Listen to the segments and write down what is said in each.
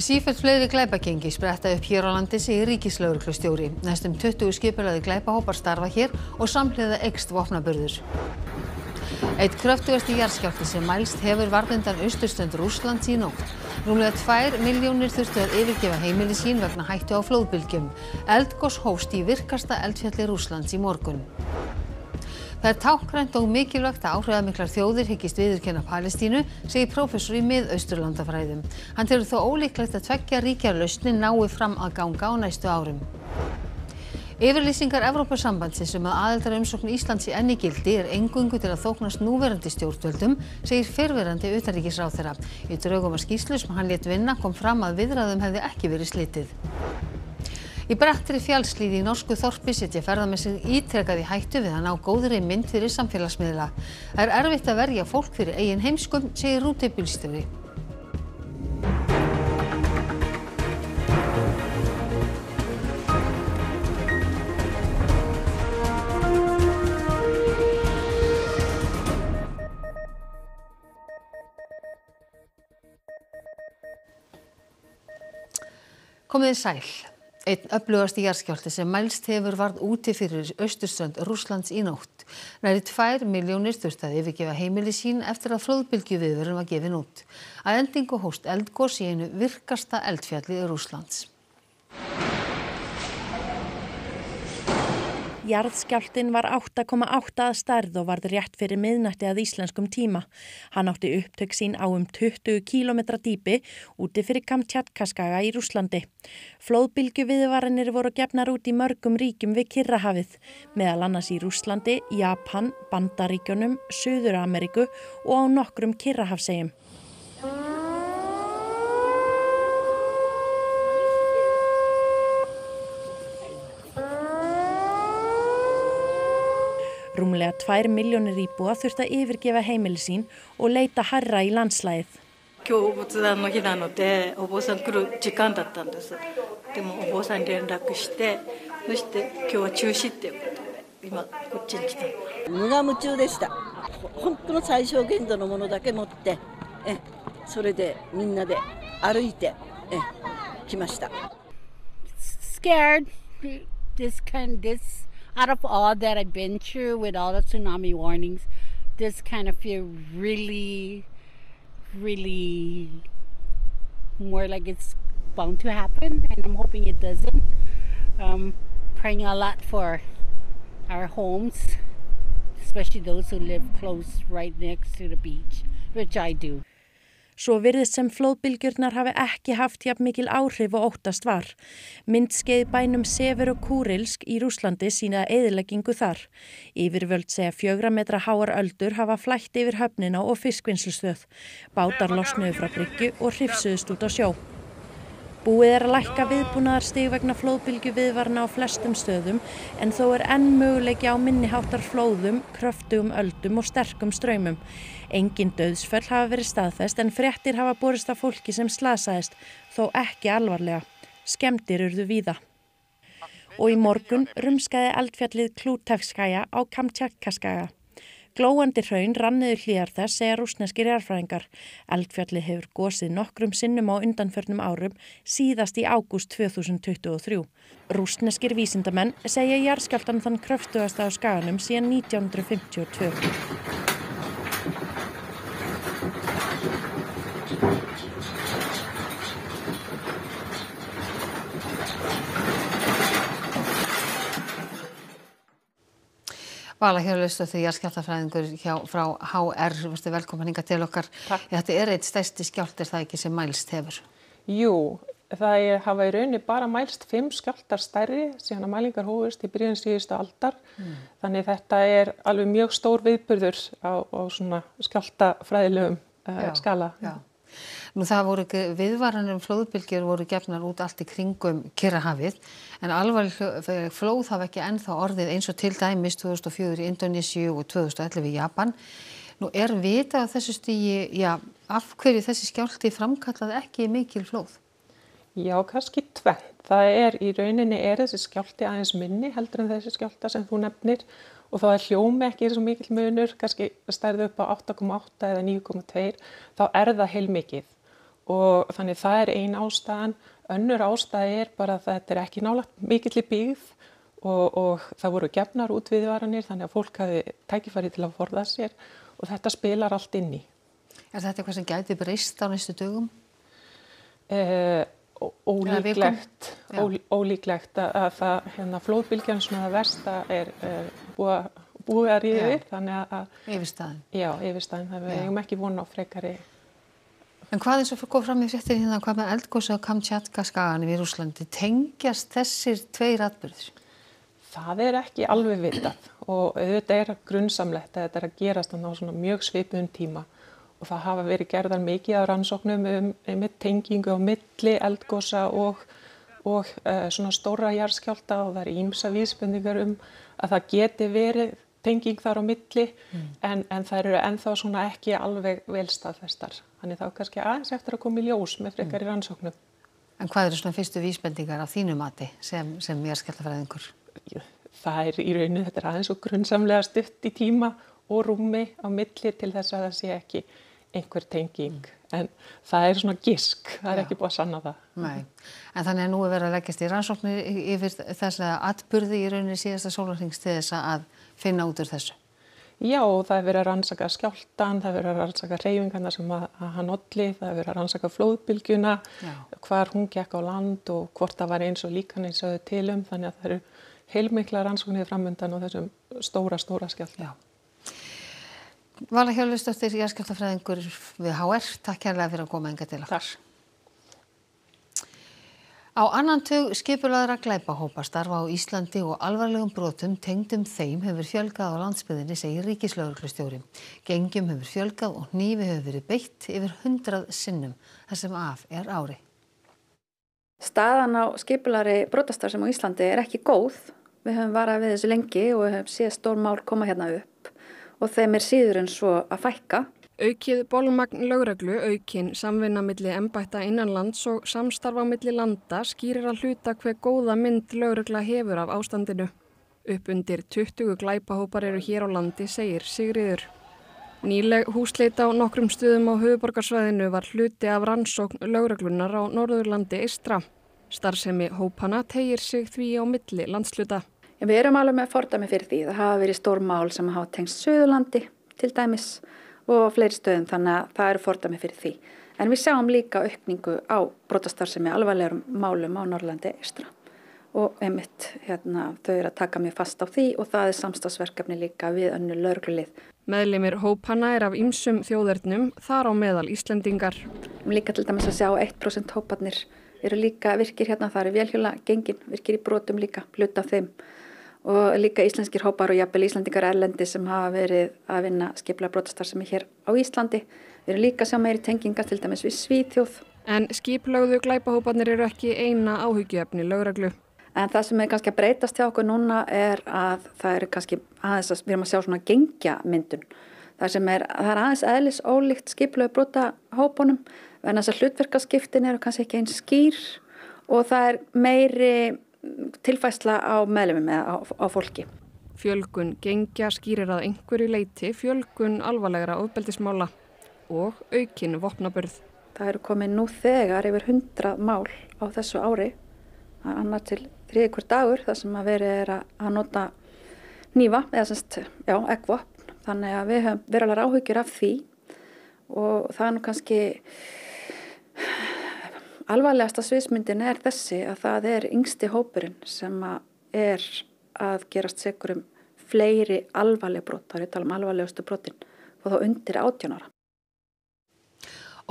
Sífellt fleiri glæpagengi spretta upp hér á landi, segir ríkislögreglustjóri. Næstum 20 skipulagðir glæpahópar starfa hér og samhliða eykst vopnaburður. Einn kröftugasti jarðskjálfti sem mælst hefur varð undan austurströnd Rússlands í nótt. Rúmlega 2 milljónir þurftu að yfirgefa heimili sín vegna hættu á flóðbylgjum. Eldgos hófst í virkasta eldfjalli Rússlands í morgun. Það er táknrænt og mikilvægt að áhrifamiklar þjóðir hyggist viðurkenna Palestínu, segir prófessor í Mið-Austurlandafræðum. Hann telur þó ólíklegt að tveggja ríkja lausnin nái fram að ganga á næstu árum. Yfirlýsingar Evrópusambandsins að aðildarumsókn Íslands í enn í gildi eingöngu til að þóknast núverandi stjórnvöldum, segir fyrrverandi utanríkisráðherra. Í drögum að skýrslu sem hann lét vinna kom fram að viðræðum hefði ekki verið slitið. Í brattri fjallshlíð í norsku þorpi sitja ferðamenn sig ítrekað í hættu við að ná góðri mynd fyrir samfélagsmiðla. Það er erfitt að verja fólk fyrir eigin heimskum, segir rútubílstjóri. Komiði sæl. Einn öflugasti jarðskjálfti sem mælst hefur varð úti fyrir austurströnd Rússlands í nótt. Nærri 2 milljónir þurftu að yfirgefa heimili sín eftir að flóðbylgjuviðvörun var gefin út. Að endingu hófst eldgos í einu virkasta eldfjalli Rússlands. Jarðskjálftinn var 8,8 að stærð og varð rétt fyrir miðnætti að íslenskum tíma. Hann átti upptök sín á 20 kílómetra dýpi úti fyrir Kamtjatkaskaga í Rússlandi. Flóðbylgjuviðvaranir voru gefnar út í mörgum ríkjum við Kyrrahafið, meðal annars í Rússlandi, Japan, Bandaríkjunum, Suður-Ameríku og á nokkrum Kyrrahafseyjum. Rúmlega 2 milljónir íbúa þurftu að yfirgefa heimili sín og leita hærra í landslagið. 今日仏壇の日なのでお坊さん来る時間だったんです。でもお坊さんに連絡して、そして今日は中止っていうことで今こっちに来た。無我夢中でした。本当の最小限度のものだけ持って、それでみんなで歩いて来ました。Scared. Out of all that I've been through with all the tsunami warnings, this kind of feel really more like it's bound to happen, and I'm hoping it doesn't. Praying a lot for our homes, especially those who live close right next to the beach, which I do. Svo virðist sem flóðbylgjurnar hafi ekki haft jafn mikil áhrif og óttast var. Myndskeið bænum Severokúrilsk í Rússlandi sýna eyðileggingu þar. Yfirvöld segja 4 metra háar öldur hafa flætt yfir höfnina og fiskvinnslustöð. Bátar losnuðu frá bryggju og hrifsuðust út á sjó. Búið að lækka viðbúnaðarstig vegna flóðbylgjuviðvarana á flestum stöðum, en þó enn möguleiki á minniháttar flóðum, kröftugum öldum og sterkum straumum. Engin dauðsföll hafa verið staðfest en fréttir hafa borist af fólki sem slasaðist, þó ekki alvarlega. Skemmdir urðu víða. Og í morgun rumskaði eldfjallið Klútevskaja á Kamtjatkaskaga. Glóandi hraun rann niður hlíðar þess, segja rússneskir jarðfræðingar. Eldfjallið hefur gosið nokkrum sinnum á undanförnum árum, síðast í ágúst 2023. Rússneskir vísindamenn segja jarðskjálftann þann kröftugasta á skaganum síðan 1952. Vala Hjörleifsdóttir, jarðskjálftafræðingur frá HR, velkomin hingað til okkar. Þetta einn stærsti skjálfti, það ekki, sem mælst hefur? Jú, það hafa í rauninni bara mælst 5 skjálftar stærri síðan að mælingar hófust í byrjun síðustu aldar. Þannig þetta alveg mjög stór viðburður á svona skjálftafræðilegum skala. Já. Nú það voru viðvaranir flóðbylgjur voru gefnar út allt í kringum Kyrrahafið, en alvarleg flóð hafa ekki ennþá orðið eins og til dæmis 2004 í Indónesíu og 2011 í Japan. Nú vitað á þessu stigi, af hverju þessi skjálfti framkallaði ekki mikil flóð? Já, kannski tvennt. Það í rauninni þessi skjálfti aðeins minni heldur en þessi skjálfta sem þú nefnir, og þá hljómi ekki svo mikill munur, kannski stærði upp á 8,8 eða 9,2, þá það heilmikið. og þannig það ein ástæðan. Önnur ástæða bara að þetta ekki nálægt mikilli byggð og það voru gefnar út viðvaranir þannig að fólk hafi tækifæri til að forða sér og þetta spilar allt inn í. Er þetta eitthvað sem gæti breyst á næstu dögum? Ólíklegt að það flóðbylgjan svona það versta búið að ríða yfir þannig að yfirstaðin. Já, yfirstaðin, það við eigum ekki von á frekari. En hvað eins og kom fram í fréttinni hérna, hvað með eldgosi á Kamtjatka-skaganum í Rússlandi, tengjast þessir tveir atburðir? Það ekki alveg vitað og auðvitað grunnsamlegt að þetta að gerast á svona mjög svipuðum tíma og það hafa verið gerðar mikið af rannsóknum með tengingu á milli eldgosa og svona stóra jarðskjálfta og það ýmsar vísbendingar að það geti verið tenging þar á milli en þær eru ennþá svona ekki alveg vel staðfestar. Þannig þá kannski aðeins eftir að koma í ljós með frekari rannsóknum. En hvað eru svona fyrstu vísbendingar af þínu mati sem jarðskjálftafræðingur? Það í rauninni, þetta aðeins og grunnsamlega stutt í tíma og rúmi á milli til þess að það sé ekki einhver tenging. En það svona gisk, það ekki búið að sanna það. Nei, en þannig að nú verið að leggjast í rannsóknir yfir þessa atburði í rauninni síðasta sólarhrings til þess að finna út úr þessu. Já, og það verið að rannsaka skjálftann, það verið að rannsaka hreyfingarnar sem að hann olli, það verið að rannsaka flóðbylgjuna, hvar hún gekk á land og hvort það var eins og líkanir sögðu til þannig að það eru heilmikla rannsóknir framundan á þessum stóra skjálfta. Vala Hjörleifsdóttir, jarðskjálftafræðingur við HR, takk kærlega fyrir að koma hingað til okkar. Á annan tug skipulagðra glæpahópa starfa á Íslandi og alvarlegum brotum tengdum þeim hefur fjölgað á landsbyggðinni, segir ríkislögreglustjóri. Gengjum hefur fjölgað og hnífi hefur verið beitt yfir 100 sinnum þar sem af ári. Staðan á skipulagðri brotastarfsemi á Íslandi ekki góð. Við höfum varað við þessu lengi og við höfum séð stór mál koma hérna upp og þeim síður en svo að fækka. Aukið bolmagn lögreglu, aukin samvinna milli embætta innanlands og samstarf á milli landa skýrir að hluta hve góða mynd lögregla hefur af ástandinu. Upp undir 20 glæpahópar eru hér á landi, segir Sigríður. Nýleg húsleit á nokkrum stöðum á höfuðborgarsvæðinu var hluti af rannsókn lögreglunar á Norðurlandi eystra. Starfsemi hópana teygir sig því á milli landshluta. Við erum alveg með fordæmi fyrir því. Það hafa verið stór mál sem hafa tengst Suðurlandi til dæmis og fleiri stöðum, þannig að það eru fordæmi fyrir því. En við sjáum líka aukningu á brotastarfsemi alvarlegum málum á Norðurlandi eystra. Og einmitt þau eru að taka mjög fast á því og það samstarfsverkefni líka við önnur lögreglulið. Meðlimir hópana af ýmsum þjóðernum, þar á meðal Íslendingar. Líka til dæmis að sjá 1% hóparnir eru líka virkir það eru vélhjóla gengin, virkir í brotum líka, hluta af þeim. Og líka íslenskir hópar og jafnvel Íslendingar erlendi sem hafa verið að vinna skipulagða brotastarfsemi hér á Íslandi. Við erum líka að sjá meiri tengingar til dæmis við Svíþjóð. En skipulögðu glæpahóparnir eru ekki eina áhyggjuefni lögreglu. En það sem kannski að breytast hjá okkur núna að það eru kannski aðeins að við erum að sjá svona gengjamyndun. Það sem það aðeins eðlis ólíkt skipulögðu brotahópunum en þess að hlutverkaskiptin eru kannski ekki eins skýr og það meiri tilfærsla á meðlimum eða á fólki. Fjölgun gengja skýrir að einhverju leyti fjölgun alvarlegra ofbeldismála og aukin vopnaburð. Það eru komin nú þegar yfir 100 mál á þessu ári, annar til 3 hver dagur, þar sem að verið að nota hnífa eða eggvopn. Þannig að við höfum verið alveg áhyggjur af því og það nú kannski alvarlegasta sviðsmyndin þessi að það yngsti hópurinn sem að gerast sekur fleiri alvarleg brot, þá tala alvarlegustu brotin og þá undir 18 ára.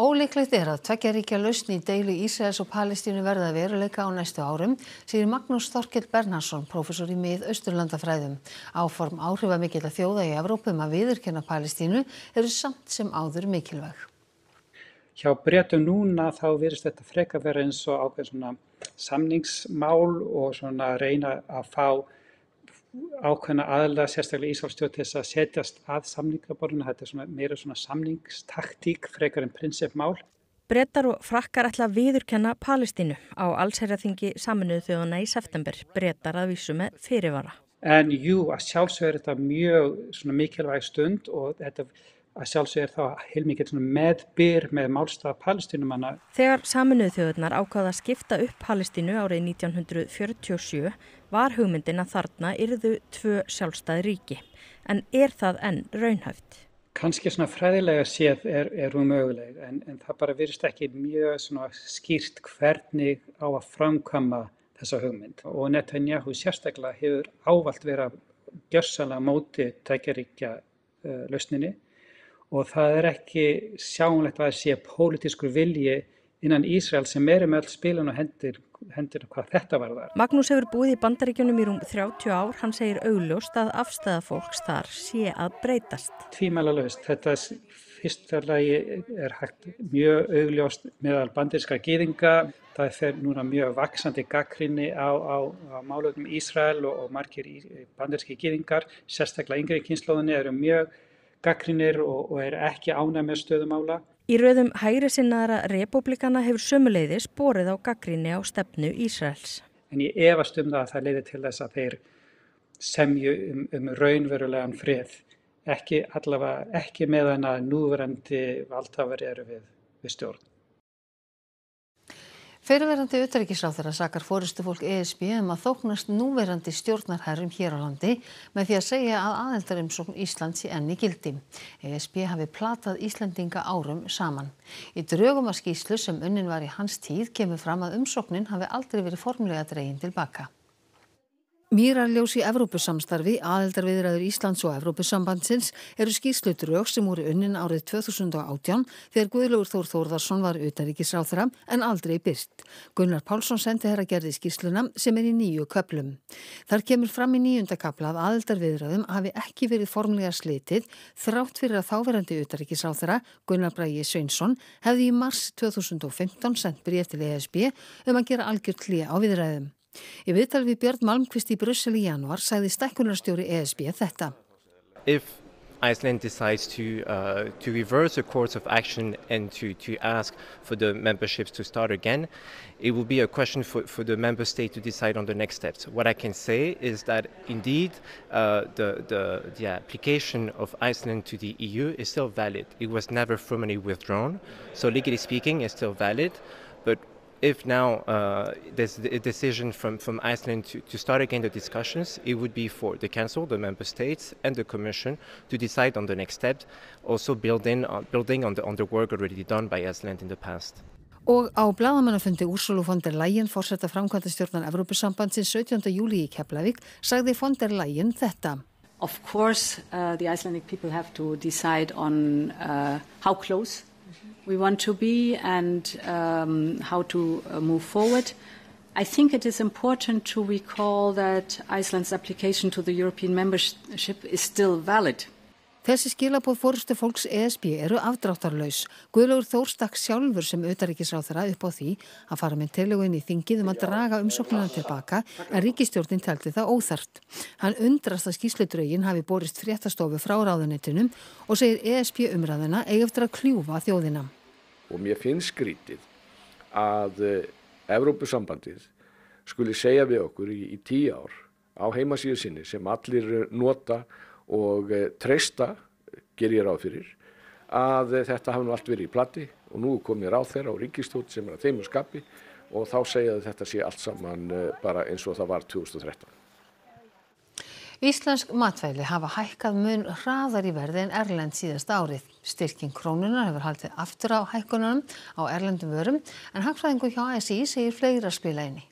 Ólíklegt að tveggja ríkja lausn í deilu Ísraels og Palestínu verða að veruleika á næstu árum, segir Magnús Þorkell Bernharðsson, prófessor í Mið-Austurlandafræðum. Áform áhrifamikilla þjóða í Evrópu að viðurkenna Palestínu eru samt sem áður mikilvæg. Hjá Bretum núna þá virðist þetta frekar vera eins og ákveðin svona samningsmál og svona reyna að fá ákveðna aðila, sérstaklega Ísraelsstjórn til þess að setjast að samningaborðinu. Þetta svona meira svona samningstaktík frekar en prinsippmál. Bretar og Frakkar ætla að viðurkenna Palestínu á allsherjarþingi Sameinuðu þjóðanna í september. Bretar að vísu með fyrirvara. En jú, að sjálfsögðu þetta mjög svona mikilvæg stund og þetta að sjálfsög þá heilmikið meðbyr með málstað Palestínumanna. Þegar Sameinuðu þjóðirnar ákváðu að skipta upp Palestínu árið 1947 var hugmyndin að þarna yrðu 2 sjálfstæð ríki. En það enn raunhæft? Kannski fræðilega séð er hún möguleg, en það bara virðist ekki mjög skýrt hvernig á að framkvæma þessa hugmynd. Og Netanyahu sérstaklega hefur ávallt verið gjörsamlega móti tveggja ríkja lausninni og það ekki sjáanlegt að það sé pólitískur vilji innan Ísrael sem með öll spilin og hendir hvað þetta varðar. Magnús hefur búið í Bandaríkjunum í rúm 30 ár. Hann segir augljóst að afstaða fólks þar sé að breytast. Tvímælalaust. Þetta fyrsta lagi hægt mjög augljóst meðal bandarískra gyðinga. Það fer núna mjög vaxandi gagnrýni á málefnum Ísrael og margir bandarískir gyðingar, sérstaklega yngri kynslóðinni eru mjög gagnrýnir og ekki ánægð með stöðu mála. Í röðum hægri sinnaðra repúblikana hefur sömuleiðis borið á gagnrýni á stefnu Ísraels. En ég efast að það leiði til þess að þeir semju raunverulegan frið. Allavega ekki meðan að núverandi valdhafar eru við stjórn. Fyrrverandi utanríkisráðherra sakar forystufólk ESB að þóknast núverandi stjórnarherrum hér á landi með því að segja að aðildarumsókn Íslands sé enn í gildi. ESB hafi platað Íslendinga árum saman. Í drögum að skýrslu sem unnin var í hans tíð kemur fram að umsóknin hafi aldrei verið formlega dregin til baka. Mýrarljós í Evrópusamstarfi, aðildarviðræður Íslands og Evrópusambandsins eru skýrsludrög sem voru unnin árið 2018 þegar Guðlaugur Þór Þórðarson var utanríkisráðherra en aldrei birt. Gunnar Pálsson sendiherra gerði skýrsluna sem í 9 köflum. Þar kemur fram í 9. kafla að aðildarviðræðum hafi ekki verið formlega slitið þrátt fyrir að þáverandi utanríkisráðherra Gunnar Bragi Sveinsson hefði í mars 2015 sent bréf til ESB að gera algjört hlé á viðræðum. Í viðtali við Björn Malmquist í Brussel í janúar sagði stækkunarstjóri ESB þetta. If Iceland decides to reverse a course of action and to ask for the memberships to start again, it will be a question for the member state to decide on the next steps. What I can say is that indeed the application of Iceland to the EU is still valid. It was never formally withdrawn, so legally speaking it's still valid, but if now there's a decision from Iceland to start again the discussions, it would be for the Council, the Member States and the Commission to decide on the next step, also building on the work already done by Iceland in the past. Og á blaðamannafundi Ursulu von der Leyen, forseta framkvæmdastjórnar Evrópusambandsins 17. júlí í Keflavík, sagði von der Leyen þetta. Of course, the Icelandic people have to decide on how close we want to be and how to move forward. I think it is important to recall that Iceland's application to the European membership is still valid. Þessi skilaboð forystufólks ESB eru afdráttarlaus. Guðlaugur Þór stakk sjálfur sem utanríkisráðherra upp á því að fara með tillögu inn í þingið að draga umsóknina tilbaka en ríkisstjórnin taldi það óþarft. Hann undrast að skýrsludrögin hafi borist fréttastofu frá ráðuneytunum og segir ESB umræðuna eigi eftir að kljúfa þjóðina. Og mér finnst skrítið að Evrópusambandið skuli segja við okkur í 10 ár á heimasíðu sinni sem allir nota og treysta, ger ég ráð fyrir, að þetta hafi nú allt verið í plati og nú komið ráðherra og ríkisstjórn sem að þeim skapi og þá segja að þetta sé allt saman bara eins og það var 2013. Íslensk matvæli hafa hækkað mun hraðar í verði en erlend síðasta árið. Styrking krónunnar hefur haldið aftur á hækkununum á erlendum vörum en hagfræðingur hjá ASÍ segir fleira spila inn í.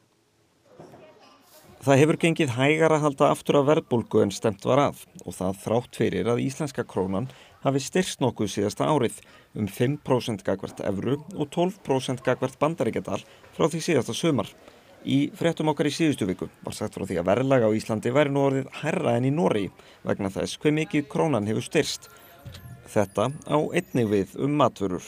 Það hefur gengið hægar að halda aftur af verðbólgu en stefnt var að og það þrátt fyrir að íslenska krónan hafi styrkst nokkuð síðasta árið 5% gagnvart evru og 12% gagnvart bandaríkjadal frá því síðasta sumar. Í fréttum okkar í síðustu viku var sagt frá því að verðlag á Íslandi væri nú orðið hærra en í Noregi vegna þess hve mikið krónan hefur styrkst. Þetta á einnig við matvörur.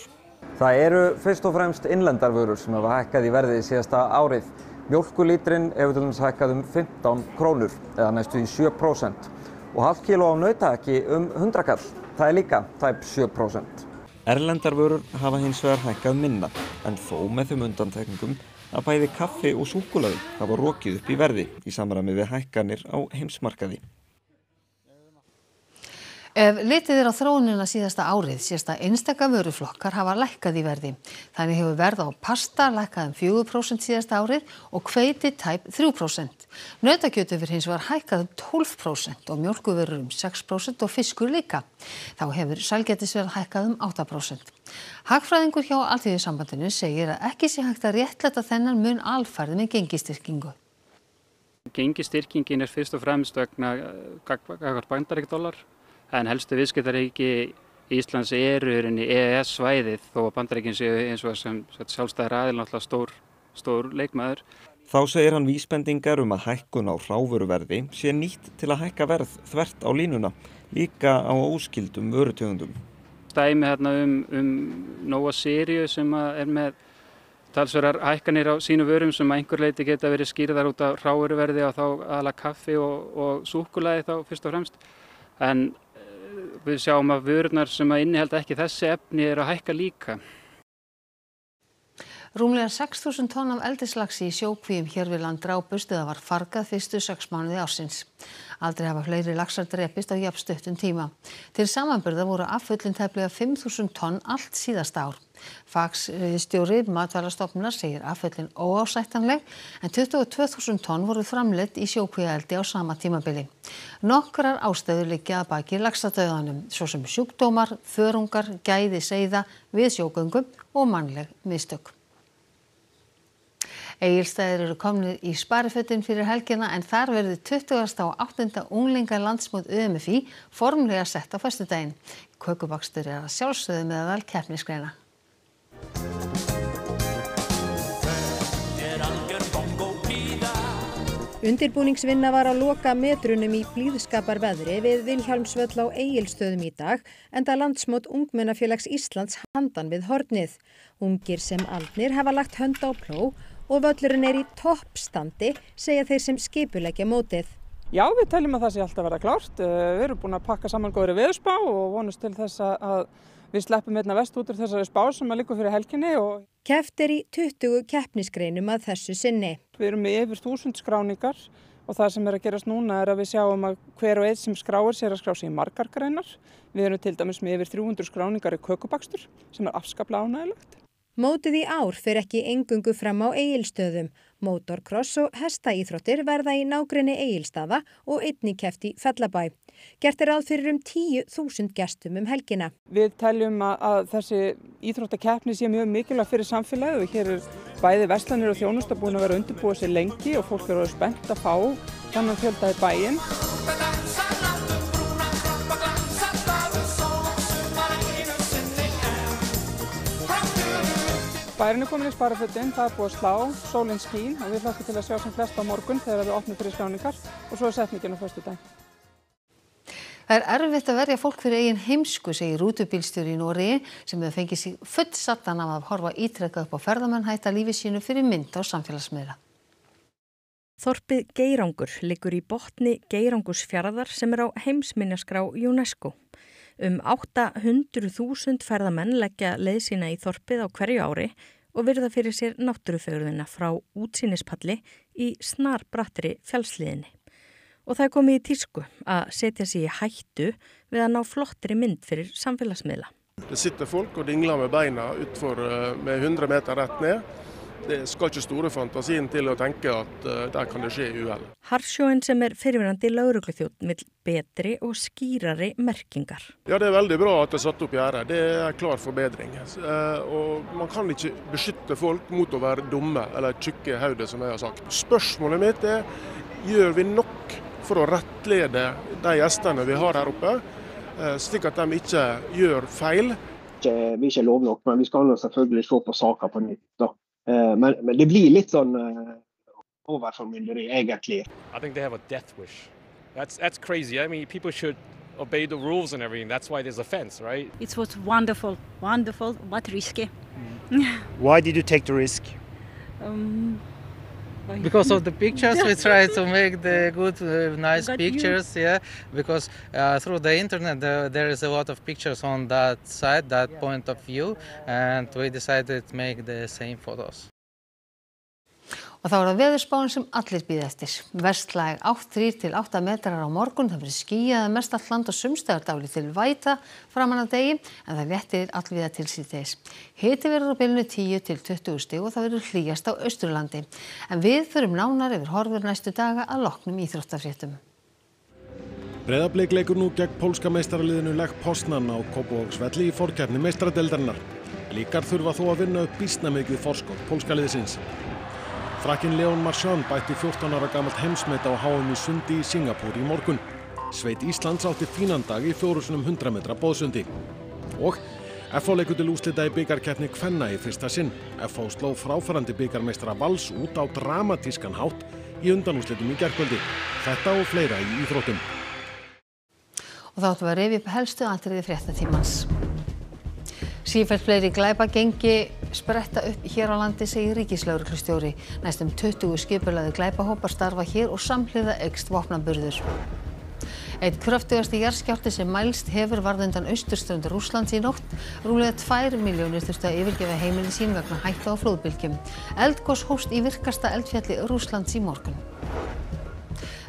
Það eru fyrst og fremst innlendarvörur sem hafa hækkað í verði síðasta árið. Mjólkurlítrinn hefur til dæmis hækkað 15 krónur eða næstu í 7% og hálft kíló af nautahakki 100 kall. Það líka tæp 7%. Erlendarvörur hafa hins vegar hækkað minna en þó með þeim undantekningum að bæði kaffi og súkkulaði hafa rokið upp í verði í samræmi við hækkanir á heimsmarkaði. Ef litið á þróunina síðasta árið sést að einstaka vöruflokkar hafa lækkað í verði. Þannig hefur verð á pasta lækkað 4% síðasta árið og hveiti tæp 3%. Nautakjöt hefur hins vegar hækkað 12% og mjólkurvörur 6% og fiskur líka. Þá hefur sælgætisverð hækkað 8%. Hagfræðingur hjá Alþýðusambandinu segir að ekki sé hægt að réttlæta þennan mun alfarið með gengistyrkingu. Gengistyrkingin fyrst og fremst vegna bandaríkjadollar. En helstu viðskiptaríki Íslands eru í EES-svæðið þó að Bandaríkin séu eins og sem sjálfstæðir aðilar náttúrulega stór leikmaður. Þá segir hann vísbendingar að hækkun á hrávöruverði sé nýtt til að hækka verð þvert á línuna, líka á óskyldum vörutegundum. Dæmi hérna Nova Sirius sem með talsverðar hækkanir á sínu vörum sem að einhver leyti geta verið skýrðar út af hrávöruverði og þá aðalega kaffi og súkkulaði þá fyrst og fremst. En við sjáum að vörurnar sem að innihalda ekki þessi efni eru að hækka líka. Rúmlega 6.000 tonn af eldislaxi í sjókvíum hér við land drápust eða var fargað fyrstu 6 mánuði ársins. Aldrei hafa fleiri laxar drepist á jafn stuttum tíma. Til samanburðar voru afföllin tæplega 5.000 tonn allt síðasta ár. Fagsstjóri Matvælastofnunar segir afföllin óásættanleg en 22.000 tonn voru framleidd í sjókvíaeldi á sama tímabili. Nokkrar ástæður liggja að baki laxadauðanum, svo sem sjúkdómar, þörungar, gæði seiða við sjógöngum og mannleg mistök. Egilsstaðir eru komnir í sparifötin fyrir helgina en þar verður 28. unglingalandsmót ÖMFÍ formlega sett á föstudaginn. Kökubakstur að sjálfsögðu meðal keppnisgreina. Undirbúningsvinna var á loka metrunum í blíðskaparveðri við Vilhjálmsvöll á Egilsstöðum í dag enda landsmót Ungmennafélags Íslands handan við hornið. Ungir sem aldnir hafa lagt hönd á plóg og völlurinn í toppstandi, segja þeir sem skipuleggja mótið. Já, við teljum að það sé alltaf verða klárt. Við erum búin að pakka saman góðri veðurspá og vonumst til þess að við sleppum einna vest út úr þessari spá sem liggur fyrir helginni. Keppt í 20 keppnisgreinum að þessu sinni. Við erum með yfir 1000 skráningar og það sem að gerast núna að við sjáum að hver og einn sem skráir sér að skrá sig í margar greinar. Við erum til dæmis með yfir 300 skráningar í kökubakstur sem afskaplega ánægilegt. Mótið í ár fer ekki eingöngu fram á Egilsstöðum. Mótorkross og hestaíþróttir verða í nágrenni Egilsstaða og einnig keppt í Fellabæ. Gert ráð fyrir 10.000 gestum helgina. Við teljum að þessi íþróttakeppni sé mjög mikilvæg fyrir samfélagið og hér bæði verslanir og þjónusta búin að vera að undirbúa sér lengi og fólk eru spennt að fá þennan fjölda í bæinn. Bærinn komin í sparifötin, það búið að slá, sólin skín og við hlökkum til að sjá sem flest á morgun þegar við opnum fyrir skráningar og svo setningin á föstudag. Það erfitt að verja fólk fyrir eigin heimsku, segir rútubílstjóri í Noregi sem hefur fengið sig fullsaddan af að horfa ítrekað upp á ferðamenn hætta lífi sínu fyrir mynd á samfélagsmiðla. Þorpið Geirangur liggur í botni Geirangursfjarðar sem á heimsminjaskrá UNESCO. 800.000 ferðamenn leggja leið sína í þorpið á hverju ári og virða fyrir sér náttúrufegurðina frá útsýnispalli í snarbrattri fjallsliðinni. Og það komið í tísku að setja sig í hættu við að ná flottri mynd fyrir samfélagsmiðla. Det sitter folk og dingler med beina utfor med 100 meter rett ned. Det skal ikke store fantasien til å tenke at der kan det skje uhell. Harsjóin sem fyrirverandi lögregluþjónn vill betri og skýrari merkingar. Ja, det veldig bra at det er satt opp gjerde. Det klar forbedring. Og man kan ikke beskytte folk mot å være dumme eller tjukke haude, som jeg har sagt. Spørsmålet mitt gjør vi nok for å rettlede de gjestene vi har her oppe, slik at de ikke gjør feil? Vi ikke lov nok, men vi skal selvfølgelig se på saker på nytt da. Men det blir litt sånn overformynderi egentlig. I think they have a death wish. That's crazy. I mean, people should obey the rules and everything. That's why there's a fence, right? It was wonderful, but risky. Why did you take the risk? Because of the pictures, we try to make the good, nice pictures, yeah. Because through the internet, there is a lot of pictures on that side, that point of view, and we decided to make the same photos. Og þá það veðurspáin sem allir bíða eftir. Vestlæg 3 til 8 metrar á morgun, það verður skýjað mest allt land og sums staðar dálítil væta framan af degi, en það léttir allvíða til síðdegis. Hiti verður á bilinu 10 til 20 stig og það verður hlýjast á Austurlandi. En við förum nánar yfir horfur næstu daga að loknum íþróttafréttum. Breiðablik leikur nú gegn pólska meistaraliðinu Lech Poznan á Kópavogsvelli í forkeppni meistaradeildarinnar. Blikar þurfa þó að vinna upp býsna mikið forskot pólska liðsins. Frakkinn Leon Marchand bætti 14 ára gamalt heimsmet á HM í sundi í Singapúr í morgun. Sveit Íslands átti fínan dag í 4x100 metra boðsundi. Og FH leikur til úrslita í bikarkeppni kvenna í fyrsta sinn. FH sló fráfarandi bikarmeistara Vals út á dramatískan hátt í undanúrslitum í gærkvöldi. Þetta og fleira í íþróttum. Og þá áttum við að rifja upp helstu atriði fréttatímans. Sífellt fleiri glæpagengi spretta upp hér á landi, segir ríkislögreglustjóri. Næstum 20 skipulagðir glæpahópar starfa hér og samhliða eykst vopnaburður. Einn kröftugasti jarðskjálfti sem mælst hefur varð undan austurströnd Rússlands í nótt. Rúmlega 2 milljónir þurftu að yfirgefa heimili sín vegna hættu á flóðbylgjum. Eldgos hófst í virkasta eldfjalli Rússlands í morgun.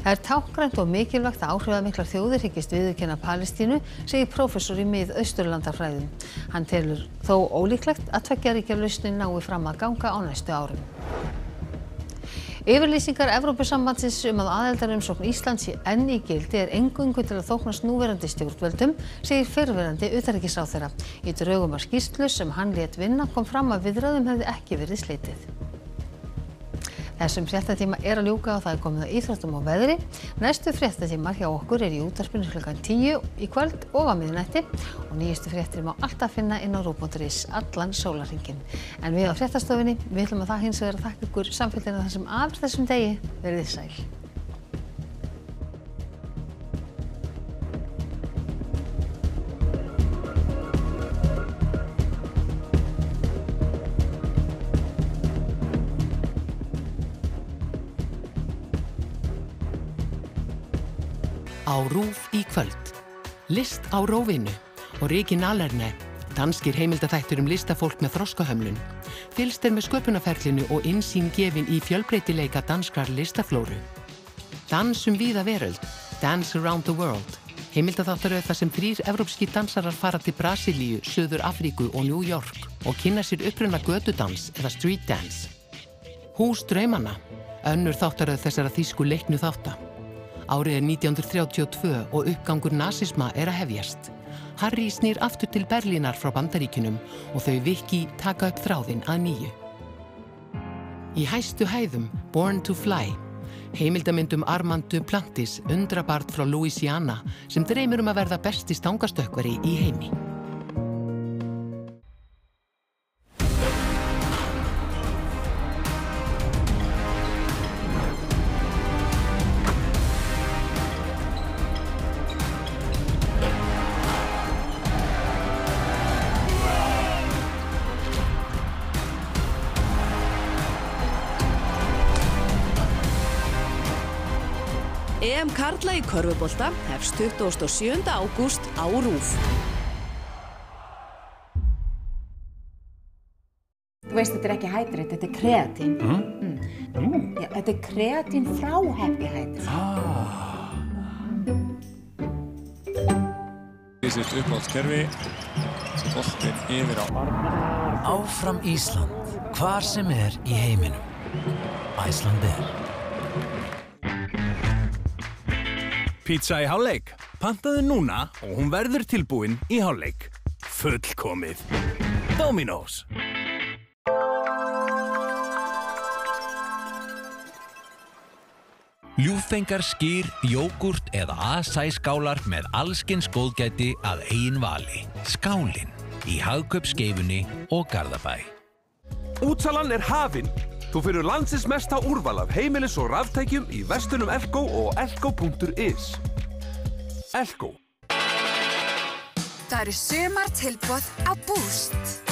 Það táknrænt og mikilvægt að áhrifamiklar þjóðir hyggist viðurkenna Palestínu, segir prófessor í Mið-Austurlandafræðum. Hann telur þó ólíklegt að tveggja ríkja lausnin nái fram að ganga á næstu árum. Yfirlýsingar Evrópusambandsins að aðildarumsókn Íslands sé enn í gildi eingöngu til að þóknast núverandi stjórnvöldum, segir fyrrverandi utanríkisráðherra. Í drögum að skýrslu sem hann lét vinna kom fram að viðræðum hefði ekki verið slitið. Þessum fréttatíma að ljúka og það komið að íþróttum og veðri. Næstu fréttatímar hjá okkur í útvarpinu klukkan 10 í kvöld og á miðnætti og nýjustu fréttir má alltaf finna inn á ruv.is allan sólarhringinn. En við á fréttastofunni, við ætlum að það hins vegar að þakka ykkur samfylgdina þessum af þessum degi. Verið þið sæl. Á RÚV í kvöld. List á rófinu og Ricky Nalerne, danskir heimildaþættir listafólk með þroskahömlun. Fylgst með sköpunarferlinu og innsýn gefin í fjölbreytileika danskrar listaflóru. Dans víða veröld, Dance Around the World. Heimildaþáttaröð þar sem 3 evrópskir dansarar fara til Brasilíu, Suður Afríku og New York og kynna sér uppruna götudans eða street dance. Hús draumanna, önnur þáttaröð þessara þýsku leiknu þátta. Árið 1932 og uppgangur nasisma að hefjast. Harry snýr aftur til Berlínar frá Bandaríkjunum og þau Vicky taka upp þráðinn að nýju. Í hæstu hæðum, Born to Fly, heimildamynd Armand Duplantis, undrabarn frá Louisiana sem dreymir að verða besti stangastökkvari í heimi. EM karla í körfubolta hefst 27. ágúst á RÚV. Þú veist, þetta ekki Hydrate, þetta kreatín. Já, þetta kreatín frá Happy Hydrate. Sitt uppáhaldskerfi, boltinn yfir á Arnar. Áfram Ísland, hvar sem í heiminum. Icelandair. Pizza í hálfleik. Pantaðu núna og hún verður tilbúin í hálfleik. Fullkomið. Domino's. Ljúffengar, skyr, jógúrt eða acai-skálar með allskyns góðgæti að eigin vali. Skálin í Hagkaupsskeifunni og Garðabæ. Útsalan hafin. Þú finnur landsins mesta úrval af heimilis- og raftækjum í verslunum Elko og elko.is. Elko. Það eru sumartilboð á Boost.